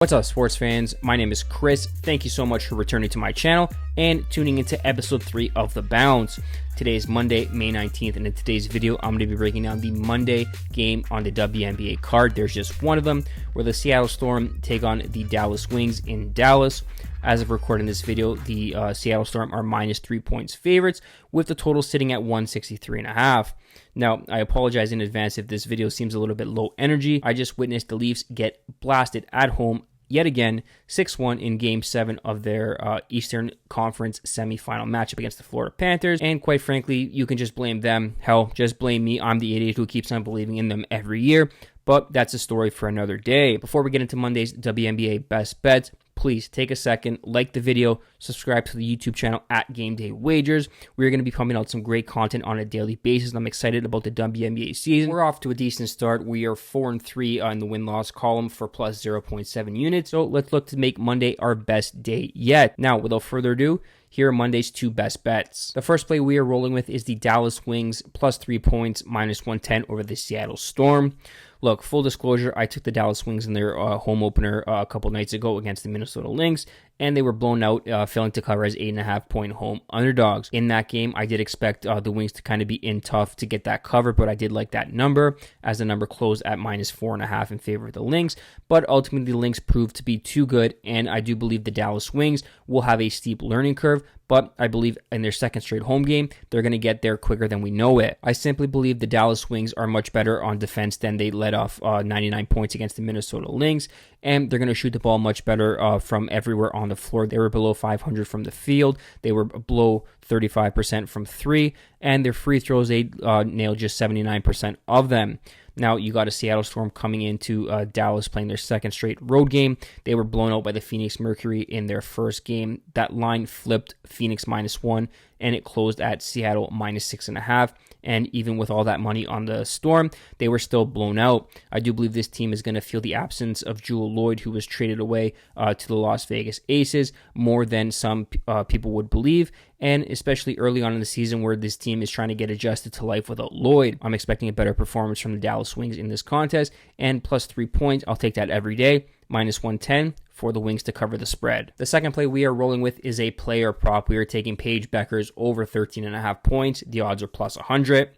What's up, sports fans? My name is Chris. Thank you so much for returning to my channel and tuning into episode 3 of The Bounce. Today is Monday, May 19th, and in today's video, I'm going to be breaking down the Monday game on the WNBA card. There's just one of them, where the Seattle Storm take on the Dallas Wings in Dallas. As of recording this video, the Seattle Storm are minus 3 points favorites, with the total sitting at 163.5. Now, I apologize in advance if this video seems a little bit low energy. I just witnessed the Leafs get blasted at home yet again, 6-1 in Game 7 of their Eastern Conference semifinal matchup against the Florida Panthers. And quite frankly, you can just blame them. Hell, just blame me. I'm the idiot who keeps on believing in them every year. But that's a story for another day. Before we get into Monday's WNBA best bets, please take a second, like the video, subscribe to the YouTube channel at Game Day Wagers. We're going to be pumping out some great content on a daily basis, and I'm excited about the WNBA season. We're off to a decent start. We are 4-3 in the win-loss column for plus 0.7 units, so let's look to make Monday our best day yet. Now, without further ado, here are Monday's 2 best bets. The first play we are rolling with is the Dallas Wings plus 3 points, minus 110 over the Seattle Storm. Look, full disclosure, I took the Dallas Wings in their home opener a couple nights ago against the Minnesota Lynx, and they were blown out, failing to cover as 8.5-point home underdogs. In that game, I did expect the Wings to kind of be in tough to get that cover, but I did like that number, as the number closed at minus 4.5 in favor of the Lynx. But ultimately, the Lynx proved to be too good, and I do believe the Dallas Wings will have a steep learning curve, but I believe in their second straight home game, they're going to get there quicker than we know it. I simply believe the Dallas Wings are much better on defense than they let off 99 points against the Minnesota Lynx, and they're going to shoot the ball much better from everywhere on the floor. They were below 500 from the field. They were below 35% from 3, and their free throws, they nailed just 79% of them. Now, you got a Seattle Storm coming into Dallas playing their second straight road game. They were blown out by the Phoenix Mercury in their first game. That line flipped Phoenix -1, and it closed at Seattle -6.5. And even with all that money on the Storm, they were still blown out. I do believe this team is going to feel the absence of Jewel Lloyd, who was traded away to the Las Vegas Aces, more than some people would believe, and especially early on in the season where this team is trying to get adjusted to life without Lloyd. I'm expecting a better performance from the Dallas Wings in this contest, and plus 3 points, I'll take that every day, minus 110 for the Wings to cover the spread. The second play we are rolling with is a player prop. We are taking Paige Bueckers over 13.5 points. The odds are plus 100.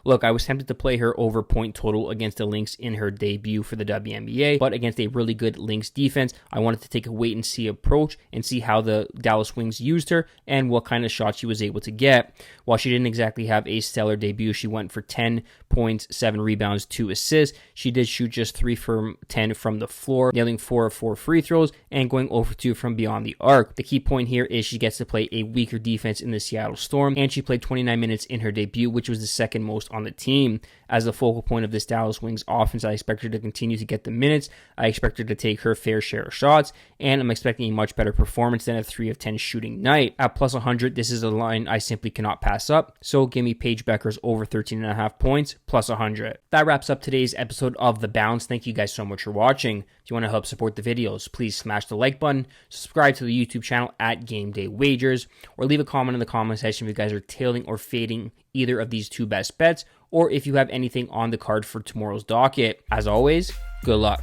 Look, I was tempted to play her over point total against the Lynx in her debut for the WNBA, but against a really good Lynx defense, I wanted to take a wait-and-see approach and see how the Dallas Wings used her and what kind of shots she was able to get. While she didn't exactly have a stellar debut, she went for 10 points, 7 rebounds, 2 assists. She did shoot just 3 from 10 from the floor, nailing 4 of 4 free throws and going over 2 from beyond the arc. The key point here is she gets to play a weaker defense in the Seattle Storm, and she played 29 minutes in her debut, which was the second most on the team. As the focal point of this Dallas Wings offense, I expect her to continue to get the minutes. I expect her to take her fair share of shots, and I'm expecting a much better performance than a 3 of 10 shooting night. At plus 100, this is a line I simply cannot pass up, so give me Paige Bueckers over 13.5 points, plus 100. That wraps up today's episode of The Bounce. Thank you guys so much for watching. If you want to help support the videos, please smash the like button, subscribe to the YouTube channel at Game Day Wagers, or leave a comment in the comment section if you guys are tailing or fading either of these 2 best bets, or if you have anything on the card for tomorrow's docket. As always, good luck.